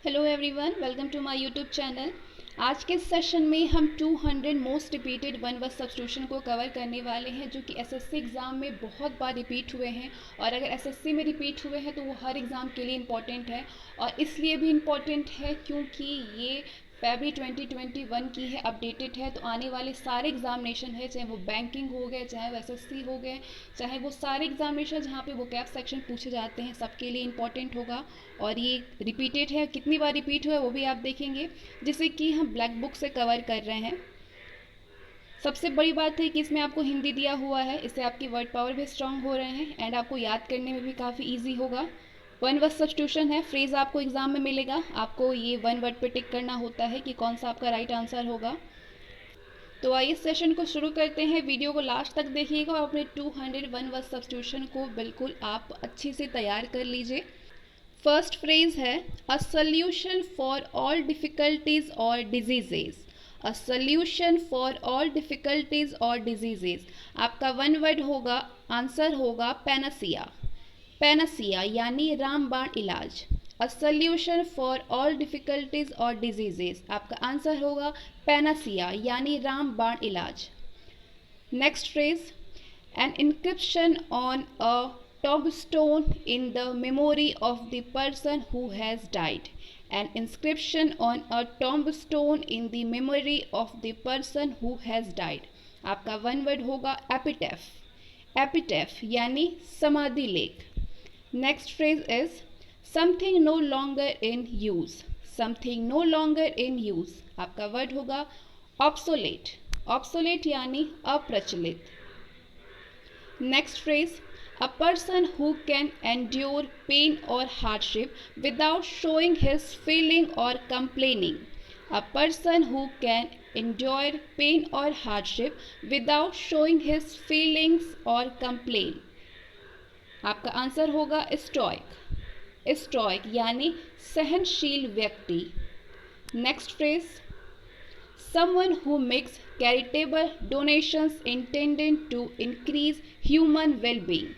Hello everyone, welcome to my YouTube channel. आज के session में हम 200 most repeated one word substitution को कवर करने वाले हैं, जो कि एसएससी एग्ज़ाम में बहुत बार रिपीट हुए हैं। और अगर एसएससी में रिपीट हुए हैं तो वो हर एग्ज़ाम के लिए इम्पॉर्टेंट है, और इसलिए भी इम्पॉर्टेंट है क्योंकि ये फरवरी 2021 की है, अपडेटेड है। तो आने वाले सारे एग्जामिनेशन है, चाहे वो बैंकिंग हो गए, चाहे वो एसएससी हो गए, चाहे वो सारे एग्जामिनेशन जहाँ पे वो कैप सेक्शन पूछे जाते हैं, सबके लिए इम्पॉर्टेंट होगा। और ये रिपीटेड है, कितनी बार रिपीट हुआ है वो भी आप देखेंगे, जिसे कि हम ब्लैक बुक से कवर कर रहे हैं। सबसे बड़ी बात है कि इसमें आपको हिंदी दिया हुआ है, इससे आपकी वर्ड पावर भी स्ट्रांग हो रहे हैं एंड आपको याद करने में भी काफ़ी ईजी होगा। वन वर्ड सब्स्टिट्यूशन है, फ्रेज आपको एग्जाम में मिलेगा, आपको ये वन वर्ड पे टिक करना होता है कि कौन सा आपका राइट आंसर होगा। तो आइए सेशन को शुरू करते हैं। वीडियो को लास्ट तक देखिएगा और अपने 200 वन वर्ड सब्स्टिट्यूशन को बिल्कुल आप अच्छे से तैयार कर लीजिए। फर्स्ट फ्रेज है a solution for all difficulties और diseases. A solution for all difficulties और डिजीजेज। आपका वन वर्ड होगा, आंसर होगा पैनासिया। पैनासिया यानी रामबाण इलाज। A solution for all difficulties और डिजीजेज, आपका आंसर होगा पैनासिया यानी रामबाण इलाज। Next phrase an inscription on a tombstone in the memory of the person who has died. An inscription on a tombstone in the memory of the person who has died. आपका one word होगा epitaph. Epitaph यानी समाधि लेख। Next phrase is something no longer in use. Something no longer in use, आपका word होगा obsolete. Obsolete यानी अप्रचलित। Next phrase, a person who can endure pain or hardship without showing his feeling or complaining. A person who can endure pain or hardship without showing his feelings or complain. आपका answer होगा stoic. Stoic यानी सहनशील व्यक्ति। Next phrase, someone who makes charitable donations intended to increase human well-being.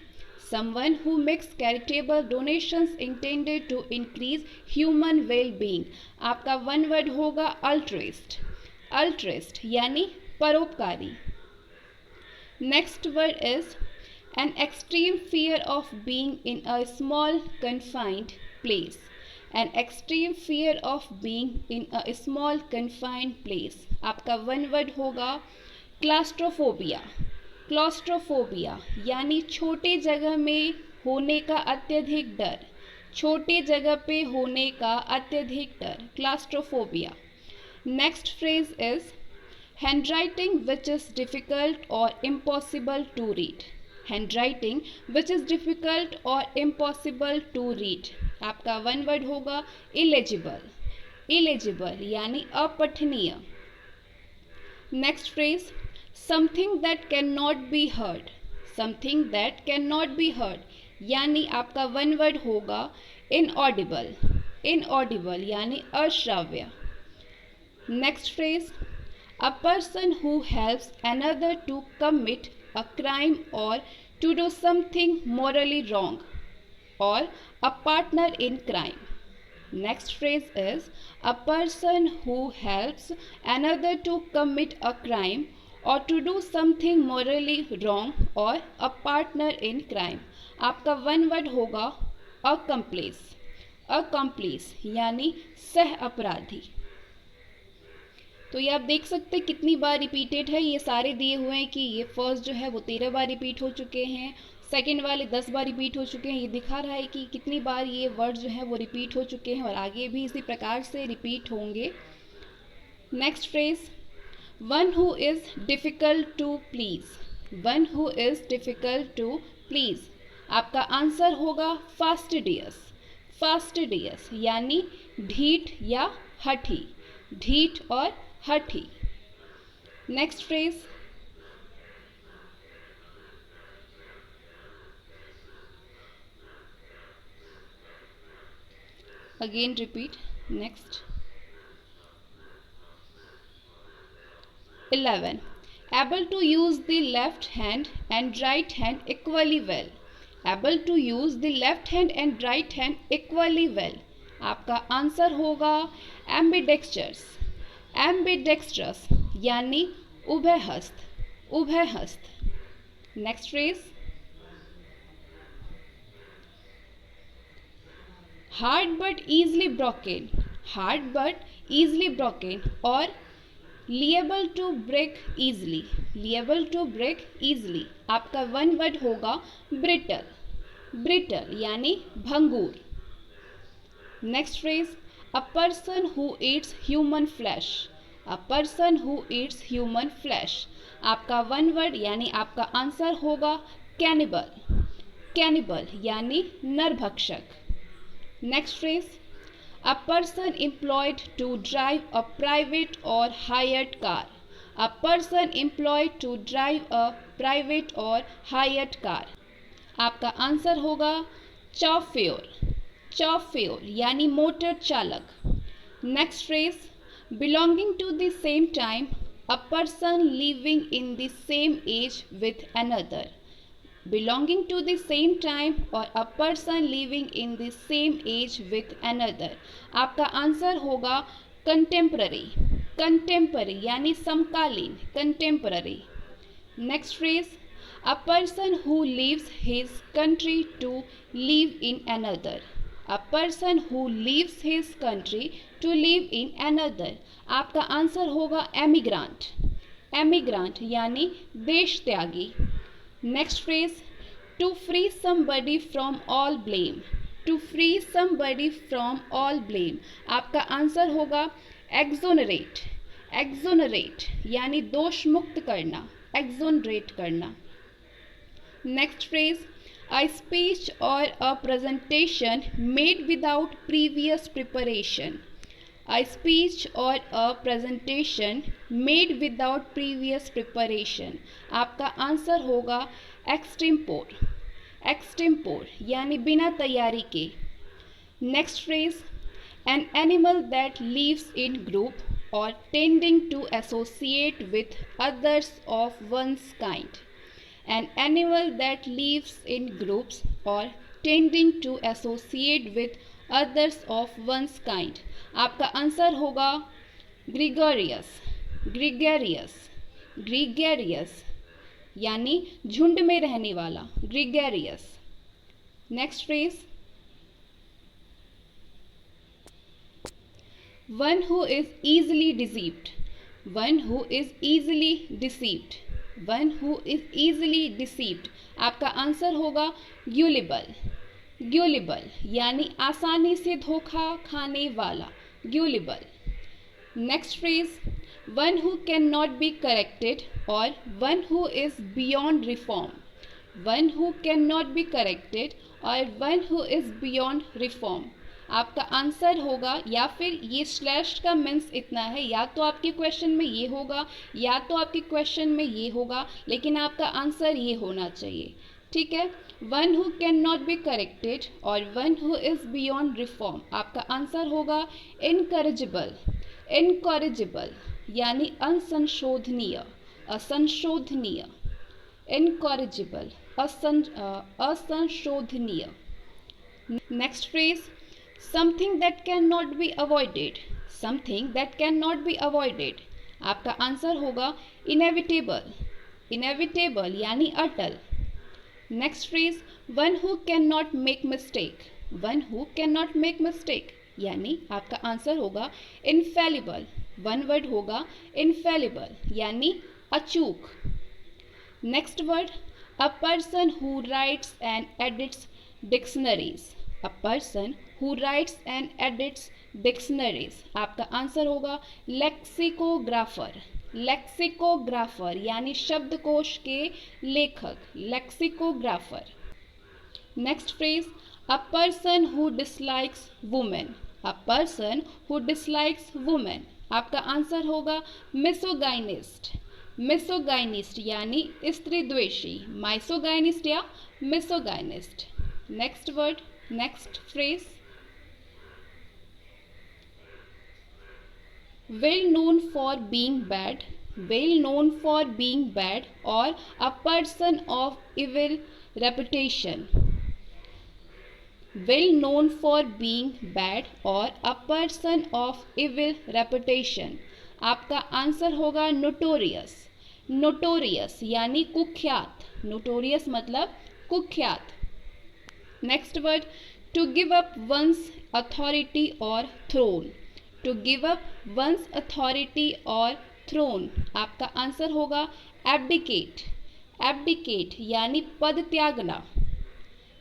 Someone who makes charitable donations intended to increase human well-being. आपका one word होगा altruist. altruist यानी परोपकारी। Next word is an extreme fear of being in a small confined place. An extreme fear of being in a small confined place. आपका one word होगा claustrophobia. Claustrophobia यानी छोटे जगह में होने का अत्यधिक डर। छोटे जगह पे होने का अत्यधिक डर, claustrophobia. Next phrase is handwriting which is difficult or impossible to read. Handwriting which is difficult or impossible to read. आपका वन वर्ड होगा illegible. illegible यानी अपठनीय। Next phrase something that cannot be heard. something that cannot be heard यानी आपका one word होगा inaudible. inaudible यानी अश्राव्य। Next phrase a person who helps another to commit a crime or to do something morally wrong, or a partner in crime. Next phrase is a person who helps another to commit a crime or to do something morally wrong, or a partner in crime. आपका one word होगा accomplice. accomplice यानी सह अपराधी। तो ये आप देख सकते हैं कितनी बार रिपीटेड है। ये सारे दिए हुए हैं कि ये फर्स्ट जो है वो 13 बार रिपीट हो चुके हैं, सेकंड वाले 10 बार रिपीट हो चुके हैं। ये दिखा रहा है कि कितनी बार ये वर्ड जो है वो रिपीट हो चुके हैं और आगे भी इसी प्रकार से रिपीट होंगे। Next phrase, one who is difficult to please. One who is difficult to please, आपका आंसर होगा फास्टिडियस। फास्टिडियस यानी ढीठ या हठी। ढीठ और हठी। Next phrase, again repeat. Next 11, able to use the left hand and right hand equally well. Able to use the left hand and right hand equally well. आपका आंसर होगा एम्बिडेक्स्ट्रस। एम्बिडेक्स्ट्रस यानी उभयहस्त, उभयहस्त। Next phrase, hard but easily broken, hard but easily broken और liable to break easily, liable to break easily. आपका one word होगा brittle, brittle यानी भंगूर। Next phrase, a person who eats human flesh, a person who eats human flesh. आपका one word यानी आपका answer होगा cannibal, cannibal यानी नरभक्षक। Next phrase, a person employed to drive a private or hired car, a person employed to drive a private or hired car। आपका answer होगा चौफ्योर, चौफ्योर यानी motor चालक। Next phrase, belonging to the same time, a person living in the same age with another, belonging to the same time or a person living in the same age with another। आपका answer होगा contemporary, contemporary यानी समकालीन, contemporary. Next phrase, a person who leaves his country to live in another, a person who leaves his country to live in another. आपका answer होगा emigrant, emigrant यानी देश त्यागी। Next phrase, to free somebody from all blame, to free somebody from all blame. आपका answer होगा exonerate, exonerate यानी दोष मुक्त करना, एक्सोनरेट करना। नेक्स्ट फ्रेज, अ स्पीच और a presentation made without previous preparation, a speech or a presentation made without previous preparation। आपका answer होगा एक्सटेम्पोर, एक्सटेम्पोर यानी बिना तैयारी के। Next phrase, an animal that lives in group or tending to associate with others of one's kind, an animal that lives in groups or tending to associate with others of one's kind। आपका answer होगा gregarious, gregarious, gregarious यानी झुंड में रहने वाला, gregarious. Next phrase, one who is easily deceived, one who is easily deceived, one who is easily deceived। आपका answer होगा gullible, gullible यानी आसानी से धोखा खाने वाला, gullible. Next phrase, one who can not be corrected और one who is beyond reform, one who can not be corrected और one who is beyond reform. आपका आंसर होगा, या फिर ये स्लैश का मीन्स इतना है, या तो आपके क्वेश्चन में ये होगा या तो आपके क्वेश्चन में ये होगा, लेकिन आपका आंसर ये होना चाहिए, ठीक है। One who can not be corrected और one who is beyond reform. आपका आंसर होगा इनकरेजिबल, इनकरेजिबल यानी असंशोधनीय, असंशोधनीय, इनकरेजिबल असंशोधनीय। Next phrase, something that can not be avoided, something that can not be avoided. आपका आंसर होगा इनेविटेबल, इनेविटेबल यानी अटल। Next phrase, one who can not make mistake, one who can not make mistake यानी आपका answer होगा infallible, one word होगा infallible यानी अचूक। Next word, a person who rights and edits dictionaries, a person who rights and edits dictionaries. आपका answer होगा lexicographer, lexicographer यानी शब्दकोश के लेखक, lexicographer. Next phrase, a person who dislikes women, a person who dislikes women. आपका answer होगा misogynist, misogynist यानी स्त्री द्वेषी, माइसोगाइनिस्ट या misogynist. Next word, next phrase, well known for being bad, well known for being bad or a person of evil reputation। Well known for being bad और a person of evil reputation. आपका answer होगा notorious. Notorious यानी कुख्यात, notorious मतलब कुख्यात। Next word, to give up one's authority और throne. To give up one's authority और throne, आपका आंसर होगा एब्डिकेट। एब्डिकेट यानी पद त्यागना।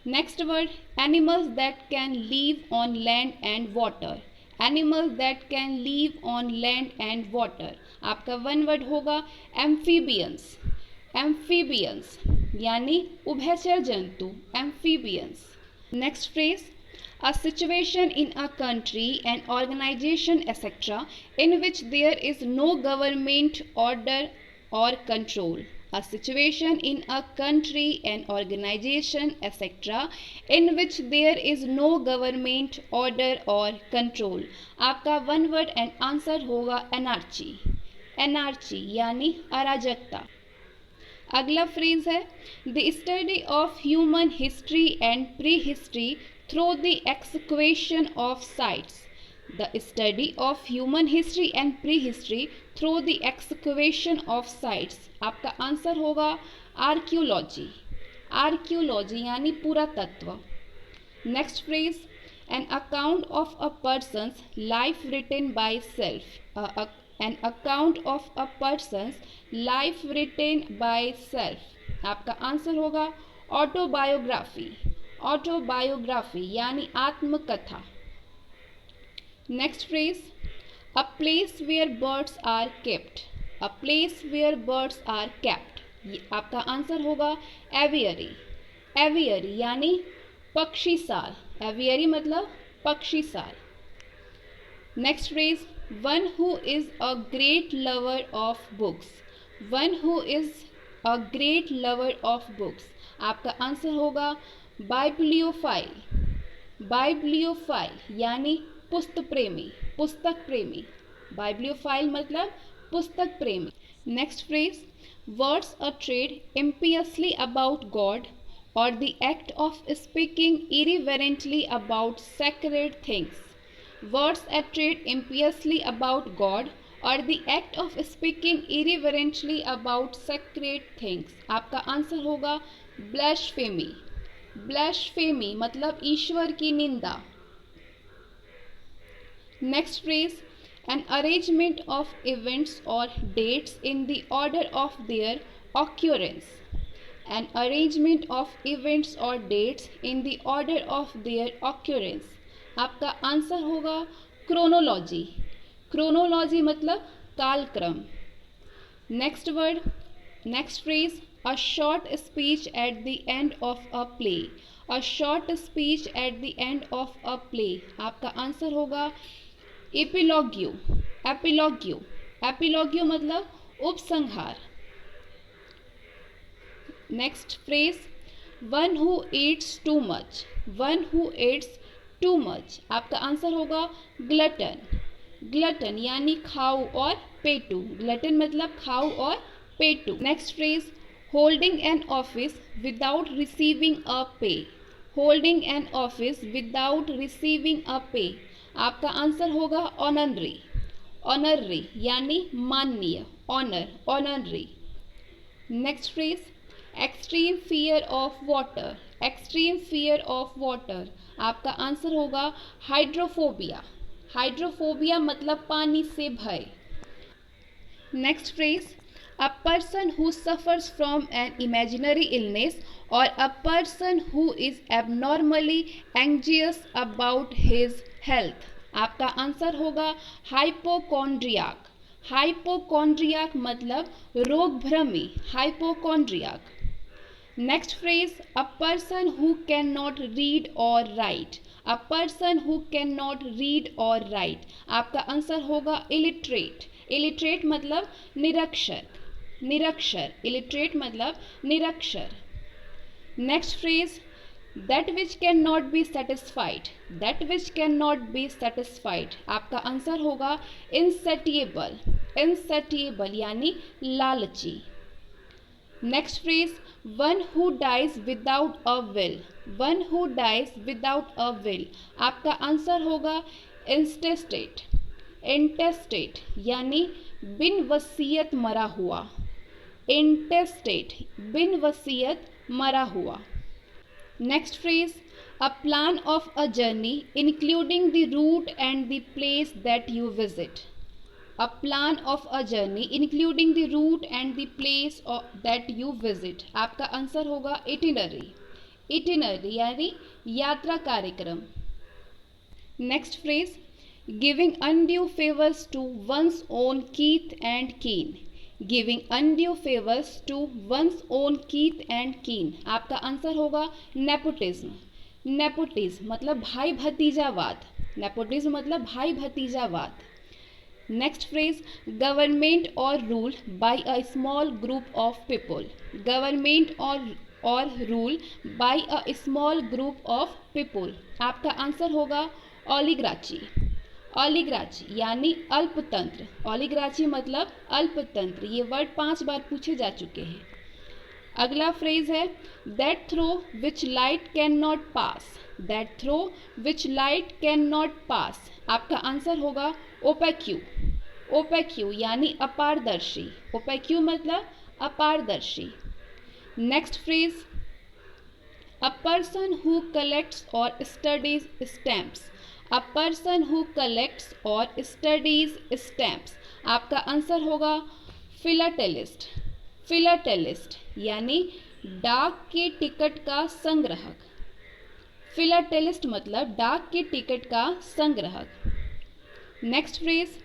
Next word, animals that can live on land and water. Animals that can live on land and water, आपका one word होगा amphibians. Amphibians यानी उभयचर जंतु, amphibians. Next phrase, a situation in a country, an organization, etc., in which there is no government order or control. A situation in a country, an organization, etc., in which there is no government order or control. आपका one word and answer होगा एनार्ची। एनार्ची यानी अराजकता। अगला phrase है, the study of human history and pre history through the excavation of sites. The study of human history and prehistory through the excavation of sites. आपका answer होगा archaeology. Archaeology यानी पुरातत्व। Next phrase, an account of a person's life written by self. An account of a person's life written by self. आपका answer होगा autobiography. Autobiography यानी आत्मकथा। Next phrase, a place where birds are kept. A place where birds are kept, आपका answer होगा aviary. Aviary यानी पक्षीशाल। Aviary मतलब पक्षीशाल। Next phrase, one who is a great lover of books. One who is a great lover of books, आपका answer होगा bibliophile. बाइब्लियोफाइल यानी पुस्तक प्रेमी, पुस्तक प्रेमी। बाइब्लियोफाइल मतलब पुस्तक प्रेमी। Next phrase, words uttered impiously about God और the act of speaking irreverently about sacred things. Words uttered impiously about God और the act of speaking irreverently about sacred things, आपका आंसर होगा blasphemy. Blasphemy मतलब ईश्वर की निंदा। Next phrase, an arrangement of events और dates in the order of their occurrence. An arrangement of events और dates in the order of their occurrence, आपका answer होगा क्रोनोलॉजी। क्रोनोलॉजी मतलब कालक्रम। Next word, next phrase, a short speech at the end of a play. A short speech at the end of a play, आपका answer होगा epilogue. Epilogue, epilogue मतलब उपसंहार। Next phrase, one who eats too much. One who eats too much, आपका answer होगा glutton. Glutton यानी खाऊ और पेटू। ग्लटन मतलब खाऊ और पेटू। Next phrase, holding an office without receiving a pay. Holding an office without receiving a pay, आपका आंसर होगा ऑनररी। ऑनररी यानी माननीय, honour, honorary. Next phrase, extreme fear of water. Extreme fear of water, आपका answer होगा hydrophobia. Hydrophobia मतलब पानी से भय। Next phrase, a person who suffers from an imaginary illness or a person who is abnormally anxious about his health, आपका answer होगा hypochondriac. Hypochondriac मतलब रोग भ्रमी, hypochondriac. Next phrase, a person who can not read or write. A person who can not read or write, आपका answer होगा illiterate. Illiterate मतलब निरक्षर। निरक्षर, इलिटरेट मतलब निरक्षर। Next phrase, that which can not be satisfied. That which can not be satisfied, आपका answer होगा insatiable. Insatiable यानी लालची। Next phrase, one who dies without a will, one who dies without a will, आपका answer होगा intestate, इंटेस्टेट यानी बिन वसीयत मरा हुआ, इंटेस्टेट बिन वसीयत मरा हुआ। Next phrase, a plan of a journey including the route and the place that you visit, a plan of a journey including the route and the place that you visit, आपका answer होगा itinerary, itinerary यानी यात्रा कार्यक्रम। Next phrase, giving undue favors to one's own kith and kin, giving undue favors to one's own kith and kin, आपका answer होगा nepotism, nepotism मतलब भाई भतीजावाद, नेपोटिज्म मतलब भाई भतीजावाद। Next phrase, government or rule by a small group of people, government or rule by a small group of people, आपका answer होगा ओलिगार्ची, ओलिगार्ची यानी अल्पतंत्र, ओलिगार्ची मतलब अल्पतंत्र, ये वर्ड 5 बार पूछे जा चुके हैं। अगला फ्रेज है, that through which light can not pass, that through which light can not pass, आपका आंसर होगा ओपेक्यू, ओपेक्यू यानी अपारदर्शी, ओपेक्यू मतलब अपारदर्शी। Next phrase, a person who collects or studies stamps, a person who collects or studies stamps, आपका answer होगा philatelist, philatelist यानी डाक के टिकट का संग्राहक, फिलाटेलिस्ट मतलब डाक के टिकट का संग्राहक। Next phrase,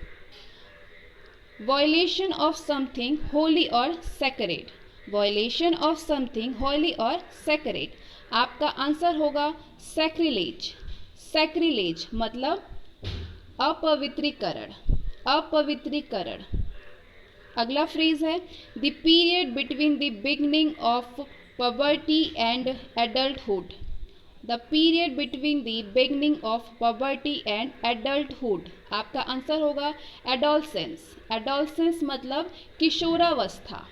violation of something holy or sacred, violation of something holy or sacred, आपका आंसर होगा सैक्रिलेज, सैक्रिलेज मतलब अपवित्रीकरण, अपवित्रीकरण। अगला फ्रेज है, the period between the beginning of puberty and adulthood, the period between the beginning of puberty and adulthood, आपका answer होगा adolescence, adolescence मतलब किशोरावस्था।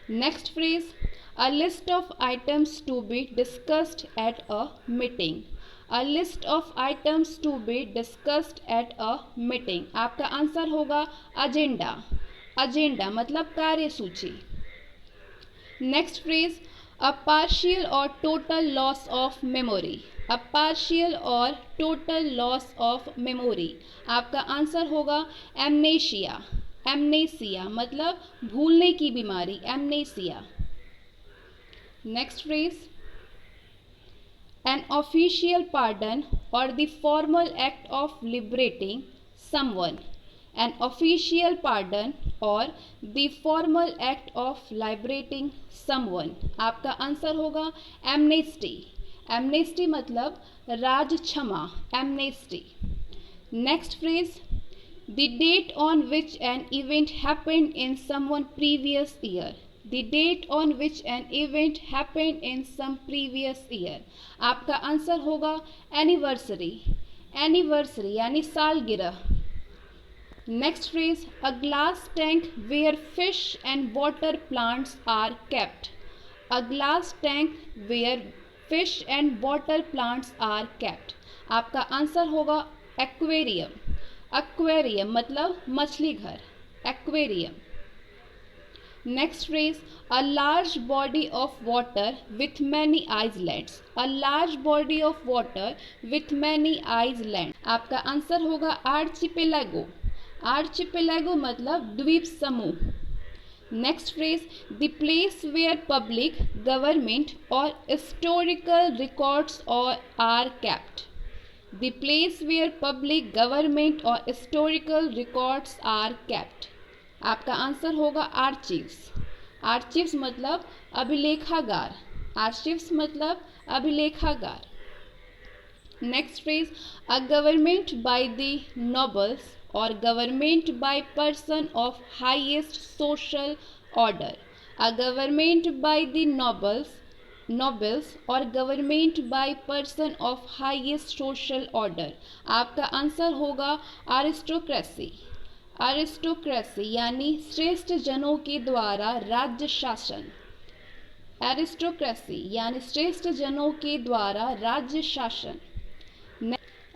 Next phrase, a list of items to be discussed at a meeting, a list of items to be discussed at a meeting, आपका answer होगा agenda, agenda मतलब कार्यसूची। Next phrase, a partial or total loss of memory, a partial or total loss of memory, आपका answer होगा amnesia, amnesia मतलब भूलने की बीमारी, amnesia. Next phrase, an official pardon or the formal act of liberating someone, an official pardon or the formal act of liberating someone, आपका answer होगा amnesty, amnesty मतलब राज क्षमा, amnesty। Next phrase, the date on which an event happened in someone previous year, the date on which an event happened in some previous year, आपका answer होगा anniversary, anniversary यानी सालगिरह। Next phrase, a glass tank where fish and water plants are kept, a glass tank where fish and water plants are kept, आपका answer होगा aquarium, aquarium मतलब मछली घर, aquarium. Next phrase, a large body of water with many islands, a large body of water with many island, आपका answer होगा archipelago, archipelago मतलब द्वीप समूह। Next phrase, the place where public government or historical records or are kept, the place where public government or historical records are kept, आपका answer होगा archives, archives मतलब अभिलेखागार, archives मतलब अभिलेखागार। Next phrase, a government by the nobles or government by person of highest social order, a government by the nobles or government by person of highest social order, आपका answer होगा aristocracy, aristocracy यानी श्रेष्ठ जनों के द्वारा राज्य शासन, aristocracy यानी श्रेष्ठ जनों के द्वारा राज्य शासन।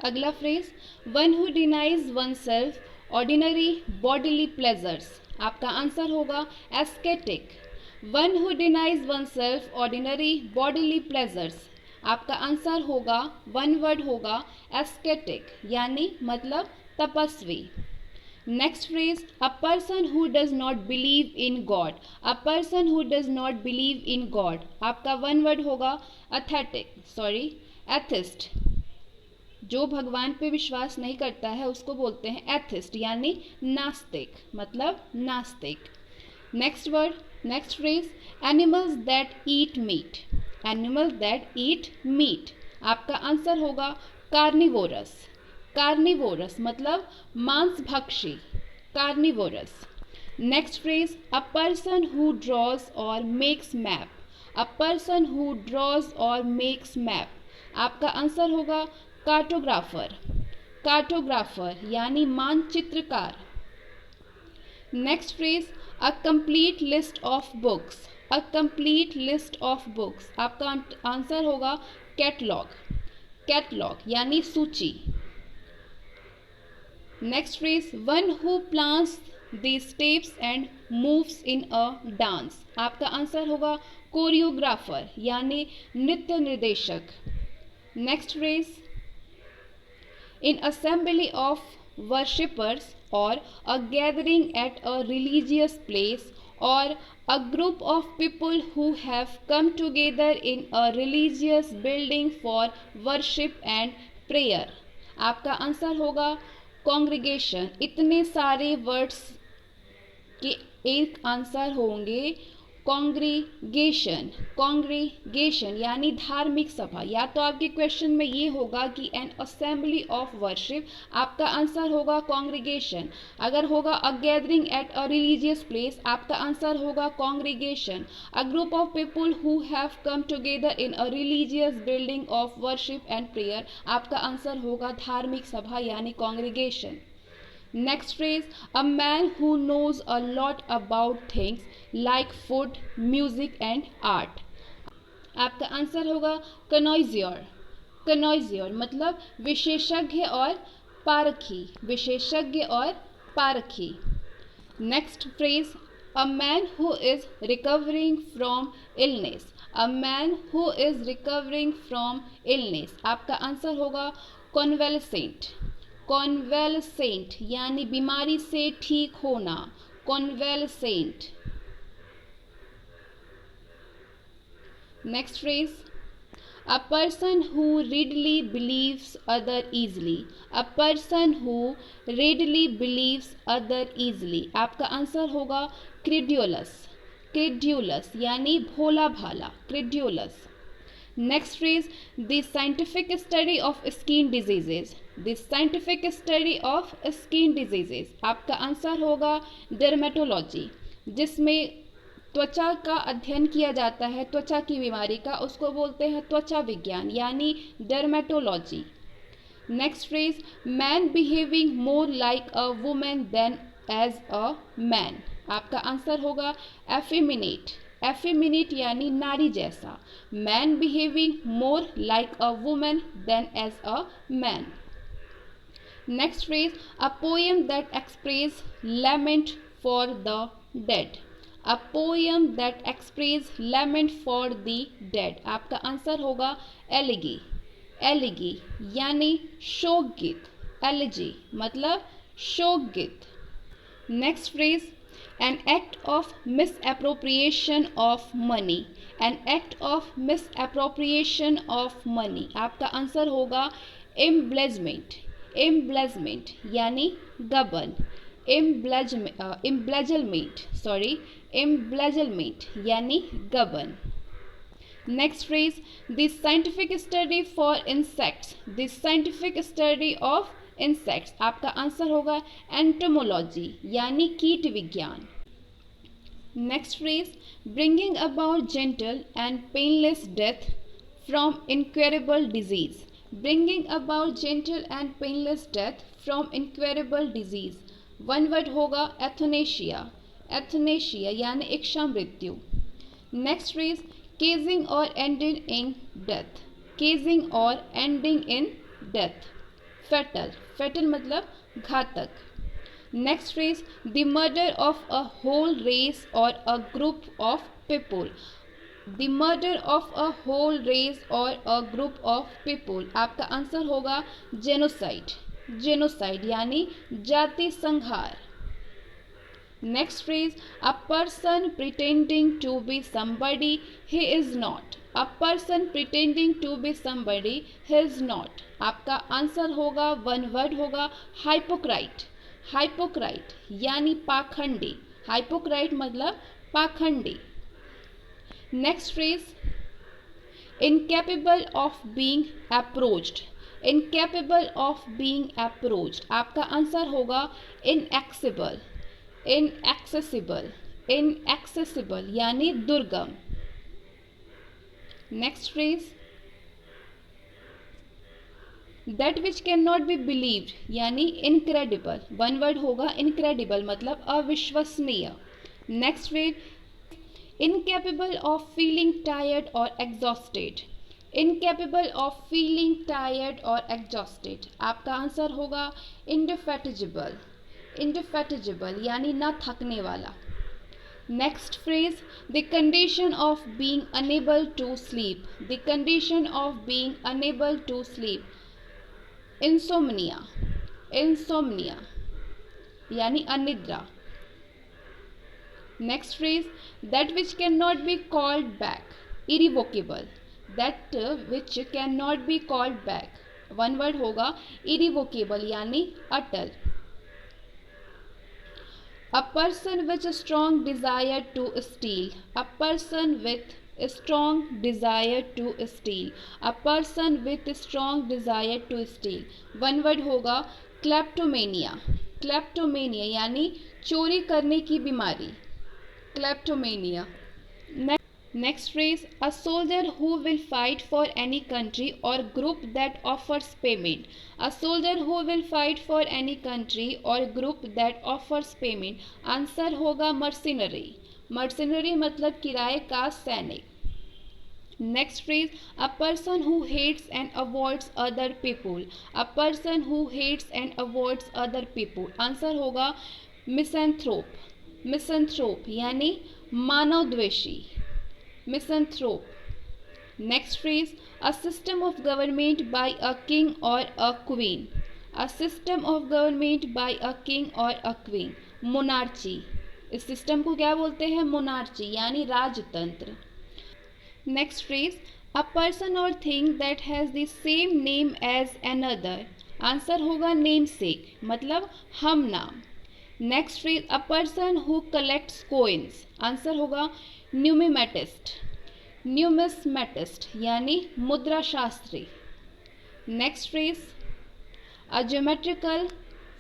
अगला phrase, one who denies oneself ordinary bodily pleasures. आपका आंसर होगा ascetic. One who denies oneself ordinary bodily pleasures. आपका आंसर होगा, वन वर्ड होगा एस्केटिक, यानी मतलब तपस्वी। Next phrase, a person who does not believe in God. A person who does not believe in God. आपका one word होगा atheist. जो भगवान पे विश्वास नहीं करता है उसको बोलते हैं एथिस्ट, यानी नास्तिक, मतलब नास्तिक। Next phrase, animals that eat meat. Animals that eat meat. आपका आंसर होगा कार्निवोरस। कार्निवोरस मतलब मांसभक्षी, carnivorous. Next phrase, a person who draws or makes map. A person who draws or makes map. आपका answer होगा cartographer. Cartographer यानी मानचित्रकार। Next phrase, a complete list of books. A complete list of books. आपका answer होगा catalogue. Catalogue यानी सूची। Next phrase, one who plans the steps and moves in a dance. आपका answer होगा choreographer यानी नृत्य निर्देशक। Next phrase, in assembly of worshippers or a gathering at a religious place or a group of people who have come together in a religious building for worship and prayer। आपका answer होगा congregation। इतने सारे words के एक answer होंगे congregation. Congregation यानी धार्मिक सभा। या तो आपके क्वेश्चन में ये होगा कि एन असेंबली ऑफ वर्शिप, आपका आंसर होगा कॉन्ग्रीगेशन। अगर होगा अ gathering at a religious place, आपका आंसर होगा congregation. A group of people who have come together in a religious building of worship and prayer, आपका आंसर होगा धार्मिक सभा यानी congregation. Next phrase, a man who knows a lot about things like food, music and art। आपका answer होगा connoisseur। connoisseur मतलब विशेषज्ञ और पारखी। विशेषज्ञ और पारखी। Next phrase, a man who is recovering from illness। a man who is recovering from illness। आपका answer होगा convalescent। Convalescent यानी बीमारी से ठीक होना, convalescent. Next phrase, a person who readily believes other easily। A person who readily believes other easily। आपका answer होगा credulous. Credulous यानी भोला भाला, credulous. Next phrase, the scientific study of skin diseases. The scientific study of skin diseases. आपका answer होगा dermatology, जिसमें त्वचा का अध्ययन किया जाता है, त्वचा की बीमारी का, उसको बोलते हैं त्वचा विज्ञान यानी dermatology. Next phrase, man behaving more like a women than as a man. आपका आंसर होगा एफेमिनेट। एफेमिनेट यानी नारी जैसा। Man behaving more like a women than as a man. Next phrase, a poem that express lament for the dead. A poem that express lament for the dead. आपका answer होगा elegy. एलिगी यानी शोक गीत। Elegy मतलब शोक गीत। Next phrase, an act of misappropriation of money। an act of misappropriation of money। आपका answer होगा embezzlement। embezzlement यानी गबन। embezzlement यानी गबन। Next phrase, the scientific study for insects. The scientific study of insects. आपका आंसर होगा entomology यानी कीट विज्ञान। Next phrase, bringing about gentle and painless death from incurable disease. Bringing about gentle and painless death from incurable disease. One word होगा एथनेशिया। एथनेशिया यानी इच्छा मृत्यु। Next phrase, केजिंग और एंडिंग इन डेथ, केजिंग और एंडिंग इन डेथ। फेटल, फेटल मतलब घातक। Next phrase, the murder of a whole race or a group of people, the murder of a whole race or a group of people. आपका answer होगा genocide, genocide यानी जाति संहार। Next phrase, a person pretending to be somebody he is not, a person pretending to be somebody he is not। आपका answer होगा, one word होगा, hypocrite, hypocrite यानी पाखंडी, हाइपोक्राइट मतलब पाखंडी। Next phrase, incapable of being approached, incapable of being approached. आपका answer होगा inaccessible, inaccessible, inaccessible यानी दुर्गम। Next phrase, that which can not be believed यानी इनक्रेडिबल, वन वर्ड होगा, इनक्रेडिबल मतलब अविश्वसनीय। Next phrase, incapable of feeling tired or exhausted, incapable of feeling tired or exhausted. आपका answer होगा indefatigable, indefatigable यानी ना थकने वाला। Next phrase, the condition of being unable to sleep, the condition of being unable to sleep, insomnia, insomnia यानी अनिद्रा। Next phrase, that which can not be called back, irrevocable, that which can not be called back, one word होगा, irrevocable यानी अटल। A person with a strong desire to steal, a person with a strong desire to steal, a person with a strong desire to steal। One word होगा kleptomania, kleptomania यानी चोरी करने की बीमारी, kleptomania. Next phrase, a soldier who will fight for any country or group that offers payment, a soldier who will fight for any country or group that offers payment। Answer होगा mercenary, mercenary मतलब किराए का सैनिक। Next phrase, a person who hates and avoids other people, a person who hates and avoids other people। Answer होगा misanthrope, misanthrope यानी मानवद्वेषी, misanthrope। Next phrase, a system of government by a king or a queen, a system of government by a king or a queen, monarchy। इस system को क्या बोलते हैं? monarchy यानी राजतंत्र। Next phrase, a person or thing that has the same name as another। Answer होगा namesake मतलब हम नाम। Next phrase, a person who collects coins। Answer होगा न्यूमिमेटिस्ट, न्यूमिस्मेटिस्ट यानी मुद्रा शास्त्री। Next phrase, a geometrical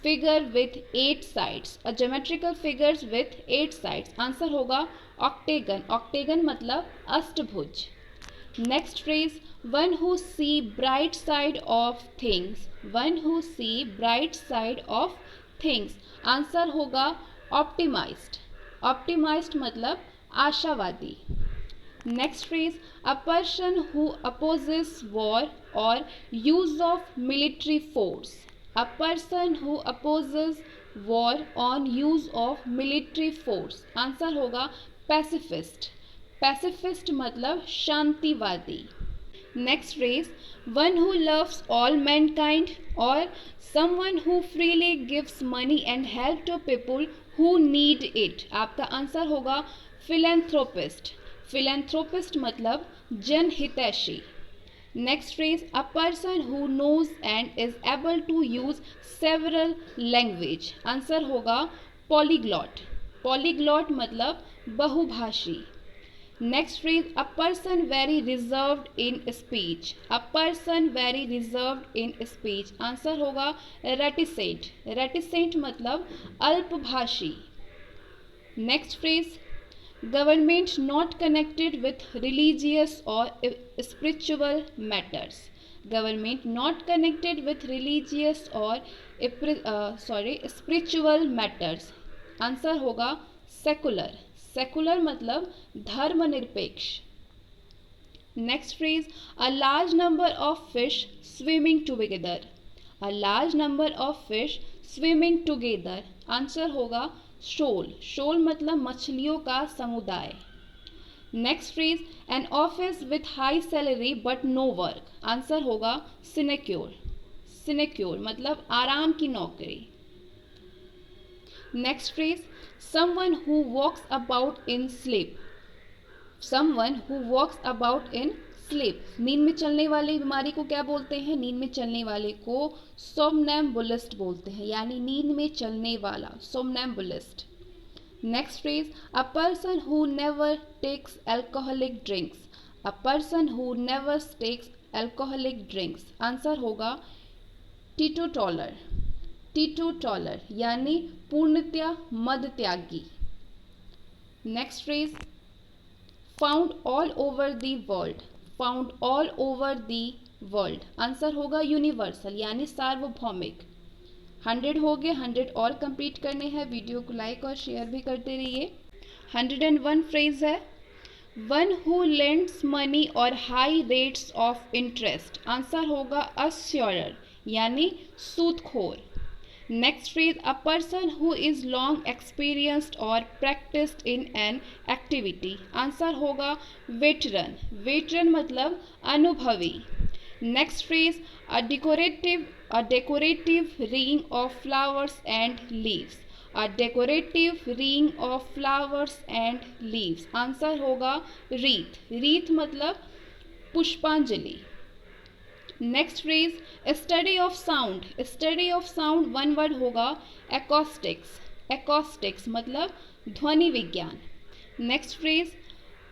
figure with 8 sides, a geometrical figures with 8 sides. Answer होगा octagon, octagon मतलब अष्टभुज। Next phrase, one who see bright side of things, one who see bright side of things. Answer होगा optimized, optimized मतलब आशावादी। Next phrase, a person who opposes war or use of military force, a person who opposes war on use of military force. Answer होगा pacifist, pacifist मतलब शांतिवादी। Next phrase, one who loves all mankind or someone who freely gives money and help to people who need it. आपका answer होगा philanthropist, philanthropist मतलब जनहितैषी। Next phrase, a person who knows and is able to use several language. Answer होगा polyglot, polyglot मतलब बहुभाषी। Next phrase, a person very reserved in speech, a person very reserved in speech. Answer होगा reticent, reticent मतलब अल्पभाषी। Next phrase, government not connected with religious or spiritual matters, government not connected with religious or spiritual matters. Answer होगा secular, secular मतलब धर्मनिरपेक्ष। Next phrase, a large number of fish swimming together. A large number of fish swimming together, answer होगा shoal. Shoal मतलब मछलियों का समुदाय। Next phrase, an office with high salary but no work, answer होगा sinecure. Sinecure मतलब आराम की नौकरी। Next phrase, someone who walks about in sleep. Someone who walks about in sleep, नींद में चलने वाली बीमारी को क्या बोलते हैं? नींद में चलने वाले को सोमनैम्बुलिस्ट बोलते हैं, यानी नींद में चलने वाला, somnambulist. Next phrase, a person who never takes alcoholic drinks. A person who never takes alcoholic drinks, answer होगा टीटोटॉलर। टीटोटॉलर यानी पूर्णतया मद त्यागी। Next phrase, found all over the world. Found all over the world, answer होगा universal यानी सार्वभौमिक। 100 हो गए, 100 और कंप्लीट करने हैं। वीडियो को लाइक और शेयर भी करते रहिए। 101 फ्रेज है, one who lends money or high rates of interest, answer होगा अस्योरर यानी सूदखोर। Next phrase, a person who is long experienced or practised in an activity, answer होगा वेटरन। वेटरन मतलब अनुभवी। Next phrase, a decorative ring of flowers and leaves. A decorative ring of flowers and leaves, answer होगा wreath. Wreath मतलब पुष्पांजलि। Next phrase, study of sound. Study of sound one word होगा acoustics. Acoustics मतलब ध्वनि विज्ञान। Next phrase,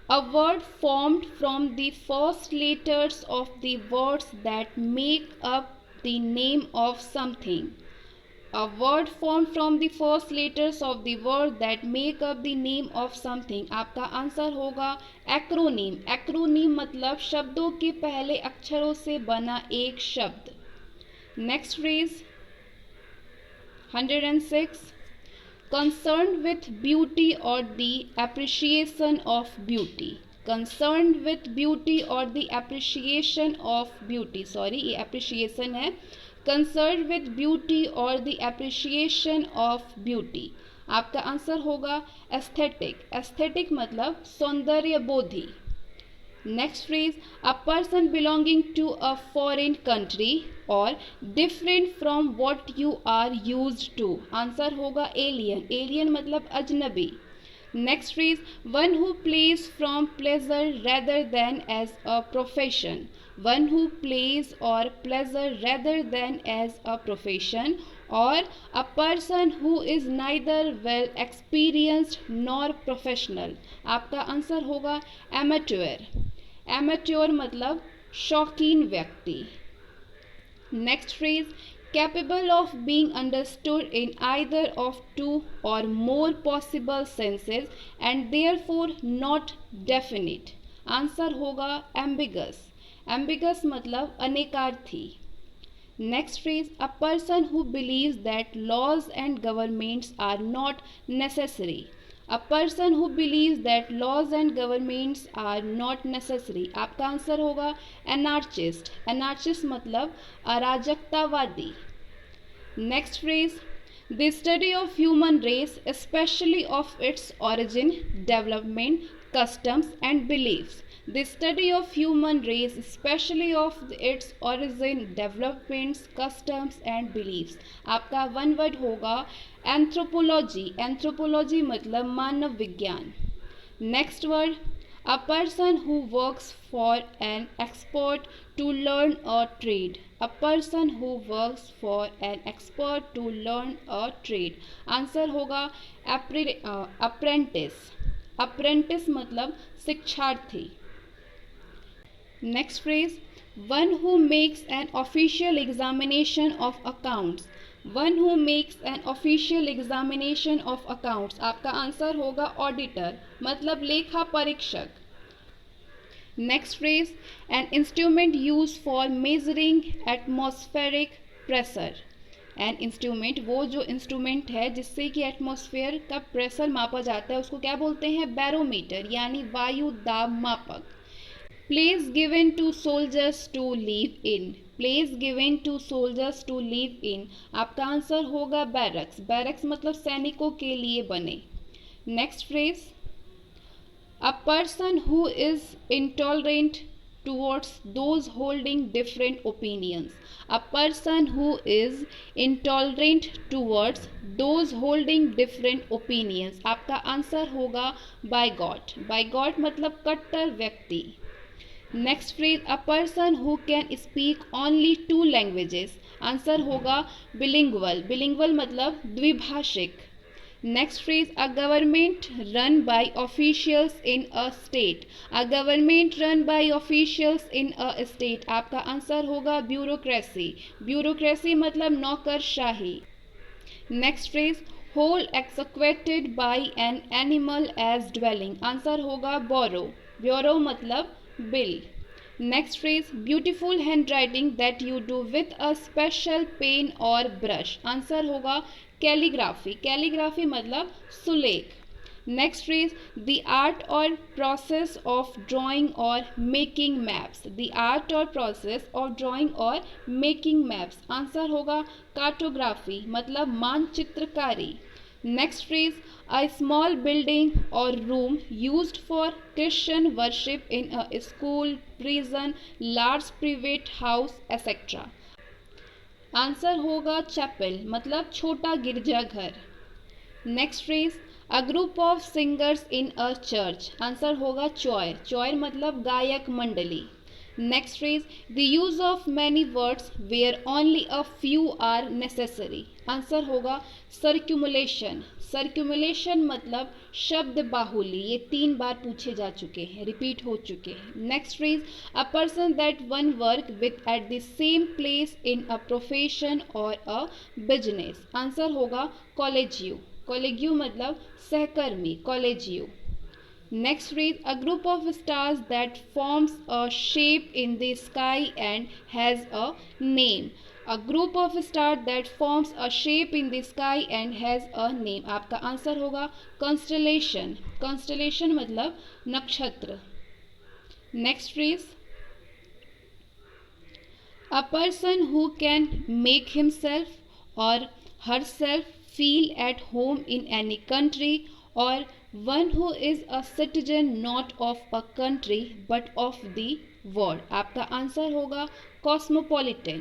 a word formed from the first letters of the words that make up the name of something. A word formed from the first letters of the word that make up the name of something, आपका answer होगा acronym. Acronym मतलब शब्दों के पहले अक्षरों से बना एक शब्द। Next phrase 106, concerned with beauty or the appreciation of beauty। concerned with beauty or the appreciation of beauty, sorry ये appreciation है। concerned with beauty or the appreciation of beauty, आपका आंसर होगा एस्थेटिक। एस्थेटिक मतलब सौंदर्य बोधि। Next phrase, a person belonging to a foreign country or different from what you are used to, answer होगा alien. Alien मतलब अजनबी। Next phrase, one who plays from pleasure rather than as a profession. One who plays or pleasure rather than as a profession, or a person who is neither well experienced nor professional, आपका answer होगा एमेट्योर। एमेट्योर मतलब शौकीन व्यक्ति। Next phrase, capable of being understood in either of two or more possible senses and therefore not definite, answer होगा ambiguous। ambiguous मतलब अनेकार्थी। Next phrase, a person who believes that laws and governments are not necessary। A person who believes that laws and governments are not necessary, आपका answer होगा anarchist। anarchist मतलब अराजकतावादी। Next phrase, the study of human race especially of its origin, development, customs and beliefs। The study of human race especially of its origin, developments, customs and beliefs, आपका one word होगा anthropology. Anthropology मतलब मानव विज्ञान। Next word, a person who works for an expert to learn a trade. A person who works for an expert to learn a trade, answer होगा apprentice. Apprentice मतलब शिक्षार्थी। Next phrase, one who makes an official examination of accounts. One who makes an official examination of accounts, आपका answer होगा auditor मतलब लेखा परीक्षक। Next phrase, an instrument use for measuring atmospheric pressure. An instrument वो जो instrument है जिससे कि एटमॉस्फेयर का प्रेशर मापा जाता है उसको क्या बोलते हैं? बैरोमीटर यानी वायु दाब मापक। Place given to soldiers to live in, place given to soldiers to live in, आपका आंसर होगा बैरक्स, बैरक्स मतलब सैनिकों के लिए बने। Next phrase, a person who is intolerant towards those holding different opinions, a person who is intolerant towards those holding different opinions, आपका answer होगा bigot, bigot मतलब कट्टर व्यक्ति। Next phrase, a person who can speak only 2 languages, answer होगा bilingual, bilingual मतलब द्विभाषिक। Next phrase, a government run by officials in a state, a government run by officials in a state, आपका answer होगा bureaucracy, bureaucracy मतलब नौकरशाही। Next phrase, hole excavated by an animal as dwelling, answer होगा burrow, bureau मतलब बिल। Next phrase, beautiful hand writing that you do with a special pen or brush, answer होगा calligraphy, calligraphy मतलब सुलेख। Next phrase, the art or process of drawing or making maps, the art or process of drawing or making maps, answer होगा cartography मतलब मानचित्रकारी। Next phrase, a small building or room used for Christian worship in a school, prison, large private house etcetera, answer होगा chapel मतलब छोटा गिरजाघर। Next phrase, a group of singers in a church, answer होगा choir, choir मतलब गायक मंडली। Next phrase, the use of many words where only a few are necessary, answer होगा circumlocution, सर्क्यूमुलेशन मतलब शब्द बाहुली, ये 3 बार पूछे जा चुके हैं, रिपीट हो चुके हैं। Next phrase, a person that one work with at the same place in a profession or a business, answer होगा कॉलेजियो, कॉलेजियो मतलब सहकर्मी, कॉलेजियो। Next phrase, a group of stars that forms a shape in the sky and has a name, a group of stars that forms a shape in the sky and has a name, आपका answer होगा constellation, constellation मतलब नक्षत्र। Next phrase, a person who can make himself or herself feel at home in any country, or one who is a citizen not of a country but of the world, आपका answer होगा cosmopolitan,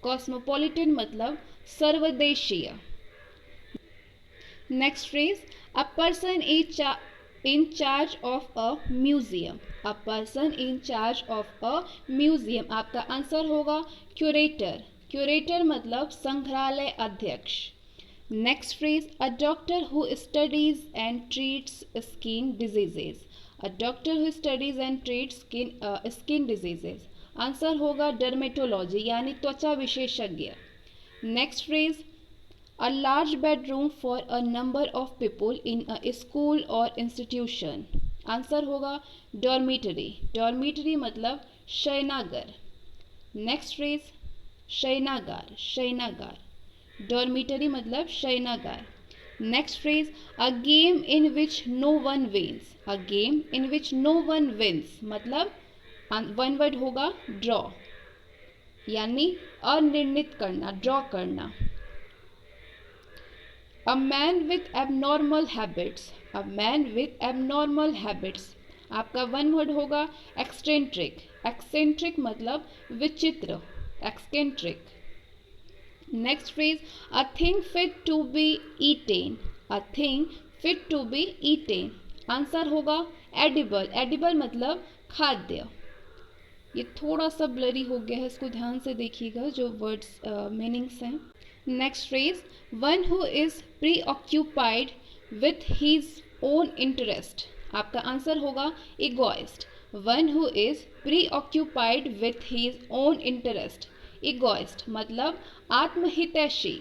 cosmopolitan मतलब सर्वदेशीय। Next phrase, a person in charge of a museum, a person in charge of a museum, आपका answer होगा curator, curator मतलब संग्रहालय अध्यक्ष। Next phrase, a doctor who studies and treats skin diseases, a doctor who studies and treats skin diseases, answer होगा dermatology यानी त्वचा विशेषज्ञ। Next phrase, a large bedroom for a number of people in a school or institution, answer होगा dormitory, dormitory मतलब शयनागार। Next phrase, शयनागार, शयनागार, dormitory मतलब शयनागार। Next phrase, a game in which no one wins, a game in which no one wins मतलब 1 word होगा draw यानी अनिर्णित करना, ड्रॉ करना। A man with abnormal habits, a man with abnormal habits, आपका 1 वर्ड होगा एक्सटेंट्रिक, एक्सटेंट्रिक मतलब विचित्र, eccentric. Next phrase, a thing fit to be eaten, a thing fit to be eaten, answer होगा एडिबल, एडिबल मतलब खाद्य। ये थोड़ा सा ब्लरी हो गया है, इसको ध्यान से देखिएगा जो वर्ड्स मीनिंग्स हैं। Next phrase, one who is preoccupied with his own interest, आपका आंसर होगा egoist, one who is preoccupied with his own interest, egoist मतलब आत्महितैषी।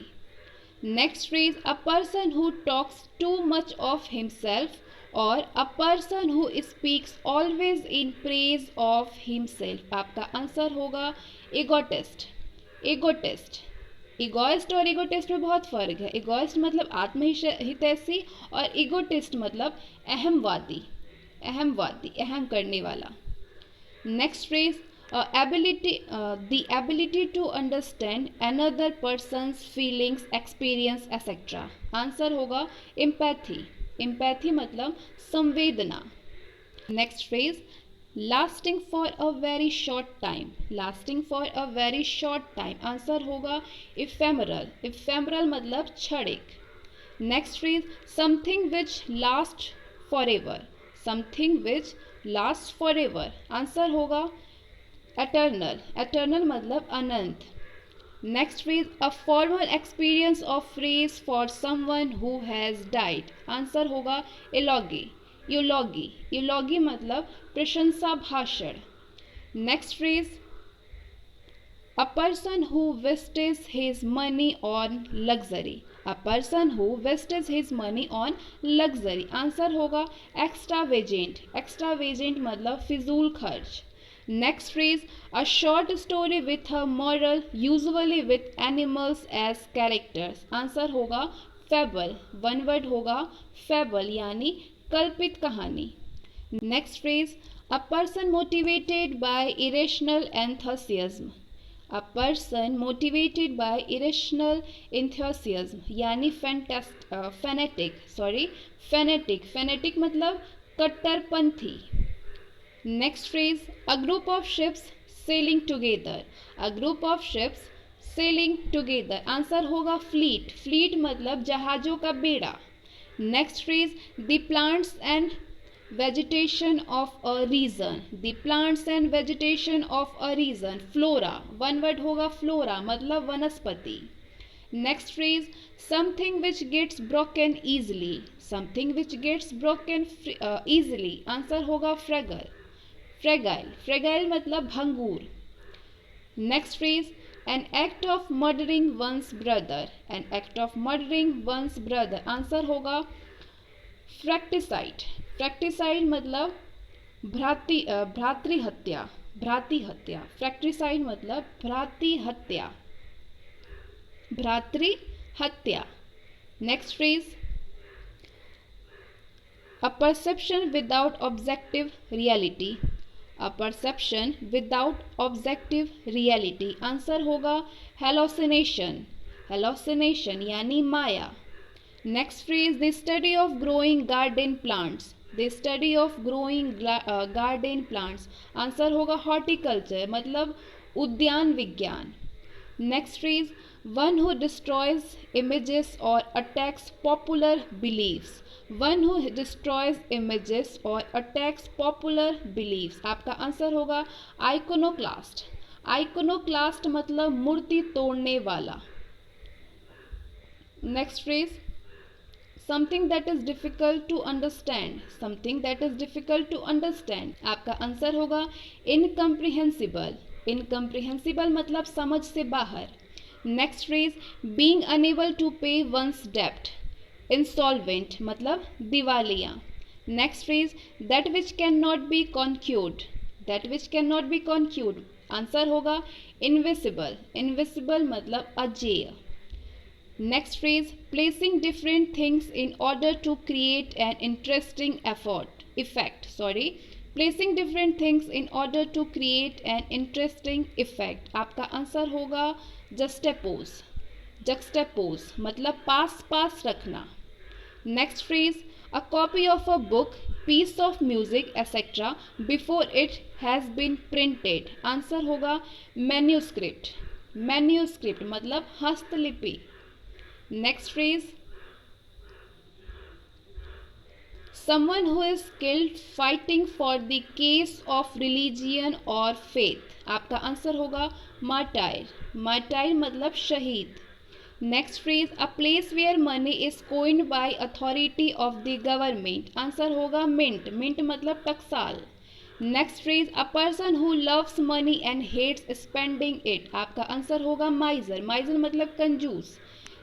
Next phrase, a person who talks too much of himself or a person who speaks always in praise of himself, आपका answer होगा egotist, egotist. Egoist or egotist में बहुत फर्क है, egoist मतलब आत्महितैषी और इगोटिस्ट मतलब अहमवादी, अहमवादी, अहम करने वाला। Next phrase the ability to understand another person's feelings, experience, etc. Answer होगा empathy. empathy मतलब संवेदना. Next phrase lasting for a very short time. lasting for a very short time answer होगा ephemeral. ephemeral मतलब क्षणिक. Next phrase something which lasts forever. something which lasts forever answer होगा eternal. eternal मतलब अनंत. Next phrase a formal experience of phrase for someone who has died answer होगा eulogy. Eulogy. Eulogy मतलब प्रशंसा भाषण. Next phrase a person who wastes his money on luxury. A person who wastes his money on luxury answer होगा extravagant. Extravagant मतलब फिजूल खर्च. Next phrase a short story with a moral usually with animals as characters answer होगा fable. One word होगा fable यानी कल्पित कहानी. Next phrase a person motivated by irrational enthusiasm. A person motivated by irrational enthusiasm यानी fanatic. Fanatic मतलब कट्टरपंथी. Next phrase a group of ships sailing together. A group of ships sailing together answer होगा fleet. Fleet मतलब जहाज़ों का बेड़ा. Next phrase the plants and vegetation of a region. The plants and vegetation of a region flora. One word होगा flora मतलब वनस्पति. Next phrase something which gets broken easily. Something which gets broken easily answer होगा fragile. Fragile. Fragile मतलब भंगूर. Next phrase an act of murdering one's brother. An act of murdering one's brother answer होगा fratricide. फ्रैक्टिसाइड मतलब भ्रातृ हत्या. भ्रातृ हत्या. फ्रैक्टिसाइड मतलब भ्रातृ हत्या. भ्रातृ हत्या. Next phrase a perception without objective reality. A perception without objective reality answer होगा हेलोसिनेशन. हेलोसिनेशन यानी माया. Next phrase the study of growing garden plants. The study of growing garden plants answer होगा हॉर्टिकल्चर मतलब उद्यान विज्ञान. Next phrase one who destroys images or attacks popular beliefs. One who destroys images or attacks popular beliefs आपका answer होगा iconoclast. Iconoclast मतलब मूर्ति तोड़ने वाला. Next phrase something that is difficult to understand. Something that is difficult to understand आपका answer होगा incomprehensible. Incomprehensible मतलब समझ से बाहर. Next phrase being unable to pay one's डेब्ट. इंसॉल्वेंट मतलब दिवालिया. Next phrase that which can not be conquered. That which can not be conquered answer होगा इनविसिबल. इनविसिबल मतलब अजेय. Next phrase placing different things in order to create an interesting effect. Placing different things in order to create an interesting effect आपका answer होगा juxtapose. Juxtapose मतलब पास पास रखना. Next phrase a copy of a book, piece of music etcetera before it has been printed answer होगा manuscript. Manuscript मतलब हस्तलिपि. Next phrase someone who is killed fighting for the case of religion or faith आपका answer होगा martyr. martyr मतलब शहीद. Next phrase a place where money is coined by authority of the government answer होगा mint. mint मतलब टकसाल. Next phrase a person who loves money and hates spending it आपका answer होगा miser. Miser मतलब कंजूस.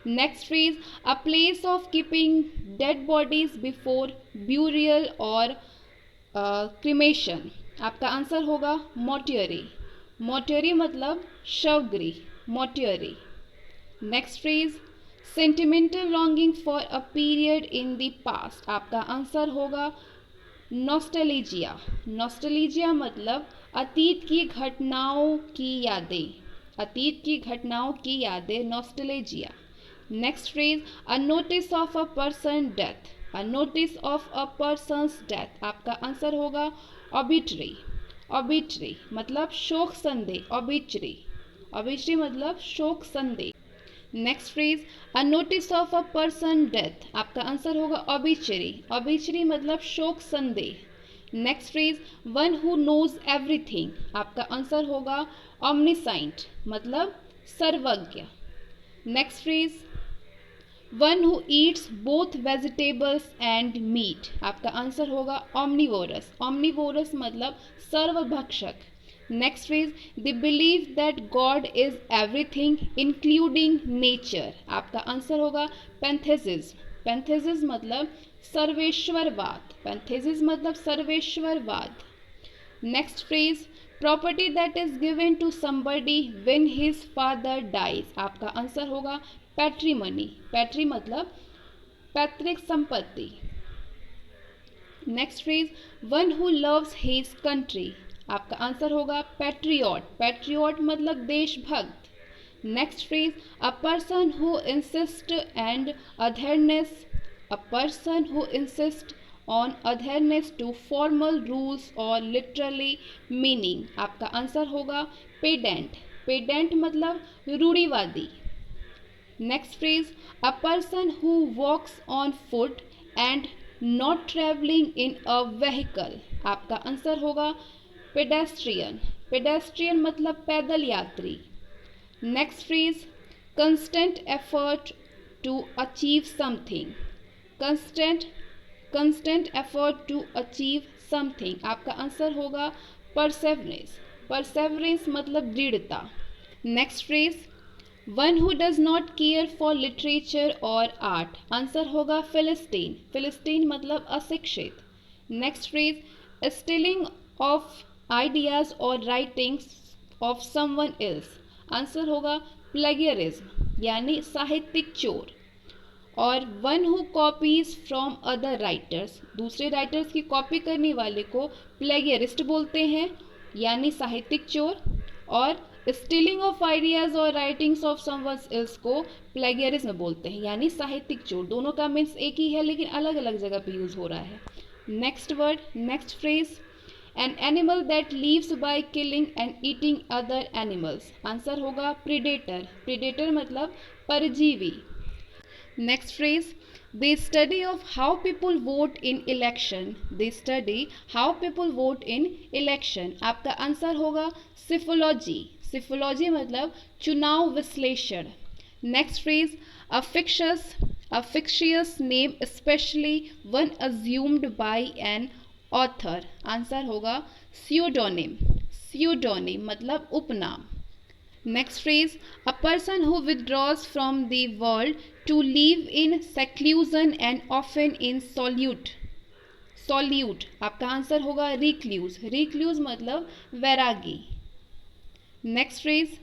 Next phrase a place of keeping dead bodies before burial or cremation आपका answer होगा mortuary. Mortuary मतलब शवगृह. Mortuary. Next phrase sentimental longing for a period in the past आपका answer होगा नॉस्टैल्जिया, नॉस्टैल्जिया मतलब अतीत की घटनाओं की यादें, अतीत की घटनाओं की यादें, nostalgia. Next phrase, a notice of a person death, a notice of a person's death, आपका आंसर होगा ऑबिटरी, ऑबिटरी मतलब शोक संदेह, ऑबिटरी, ऑबिटरी मतलब शोक संदेह। Next phrase, a notice of a person death, आपका आंसर होगा ऑबिचरी, ऑबिचरी मतलब शोक संदेह। Next phrase, one who knows everything, आपका आंसर होगा ऑमनिसाइंट मतलब सर्वज्ञ। Next phrase, one who eats both vegetables and meat, आपका आंसर होगा ऑमनिवोरस, ऑमनिवोरस मतलब सर्वभक्षक। Next phrase, they believe that God is everything including nature, आपका आंसर होगा पैंथेसिस, पैंथेसिस मतलब सर्वेश्वरवाद, पैंथेसिस मतलब सर्वेश्वरवाद। Next phrase, property that is given to somebody when his father dies, आपका आंसर होगा पैट्रीमनी, पैट्री मतलब पैतृक संपत्ति। Next phrase, one who loves his country, आपका आंसर होगा पैट्रियट, पैट्रियट मतलब देशभक्त। Next phrase, a person who insist and adherence, a person who insists on adherence to formal rules or literally meaning, आपका answer होगा pedant, pedant मतलब रूढ़िवादी। Next phrase, a person who walks on foot and not travelling in a vehicle, आपका answer होगा pedestrian, pedestrian मतलब पैदल यात्री। Next phrase, constant effort to achieve something, constant effort to achieve something, आपका answer होगा perseverance, perseverance मतलब दृढ़ता। Next phrase, one who does not care for literature or art, answer होगा फिलिस्टीन, फिलिस्टीन मतलब अशिक्षित। Next phrase, stealing of ideas और writings of someone else, answer होगा plagiarism यानी साहित्यिक चोर। और one who copies from other writers, दूसरे राइटर्स की कॉपी करने वाले को प्लेगियरिस्ट बोलते हैं यानी साहित्यिक चोर। और स्टीलिंग ऑफ आइडियाज और राइटिंग्स ऑफ समवन एल्स को प्लेगियरिज्म बोलते हैं यानी साहित्यिक चोर। दोनों का मीन्स एक ही है लेकिन अलग अलग जगह पे यूज हो रहा है। Next word, next phrase, an animal that leaves by killing and eating other animals, answer होगा प्रीडेटर, प्रीडेटर मतलब परजीवी। Next phrase, they study of how people vote in election, they study how people vote in election, आपका answer होगा psephology, psephology मतलब चुनाव विश्लेषण। Next phrase, a fictitious name especially one assumed by an author, answer होगा pseudonym, pseudonym मतलब उपनाम। Next phrase, a person who withdraws from the world to live in seclusion and often in solitude, solitude, आपका answer होगा recluse, recluse मतलब वैरागी। Next phrase,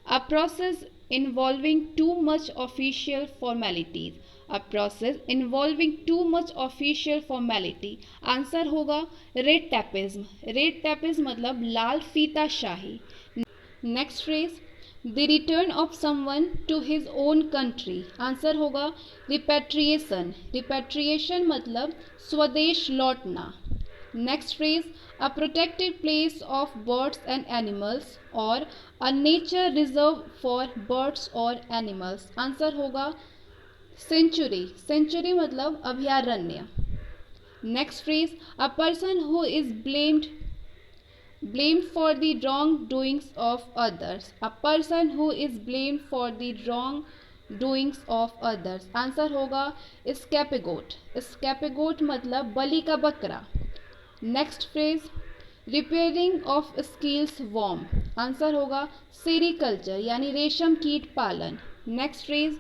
a process involving too much official formalities, a process involving too much official formality, answer होगा red tapism, red tapism मतलब लाल फीताशाही। Next phrase, the return of someone to his own country, answer होगा repatriation, repatriation मतलब स्वदेश लौटना। Next phrase, a protected place of birds and animals or a nature reserve for birds or animals, answer होगा sanctuary, sanctuary मतलब अभयारण्य। Next phrase, a person who is blamed for the wrongdoings of others, a person who is blamed for the wrongdoings of others, answer होगा scapegoat, scapegoat मतलब बलि का बकरा। Next phrase, repairing of skills worm, answer होगा सेरिकल्चर यानी रेशम कीट पालन। Next phrase,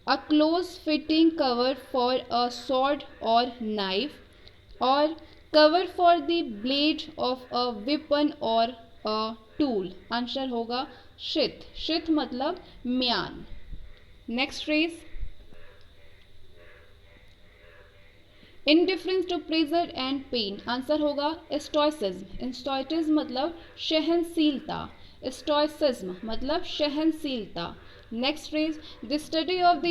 a close fitting cover for a sword or knife or cover for the blade of a weapon or a tool, answer होगा शित, शित मतलब म्यान। Next phrase, indifference to pleasure and pain, answer होगा stoicism. स्टोइसिज्म मतलब सहनशीलता, stoicism मतलब सहनशीलता। Next phrase, the study of the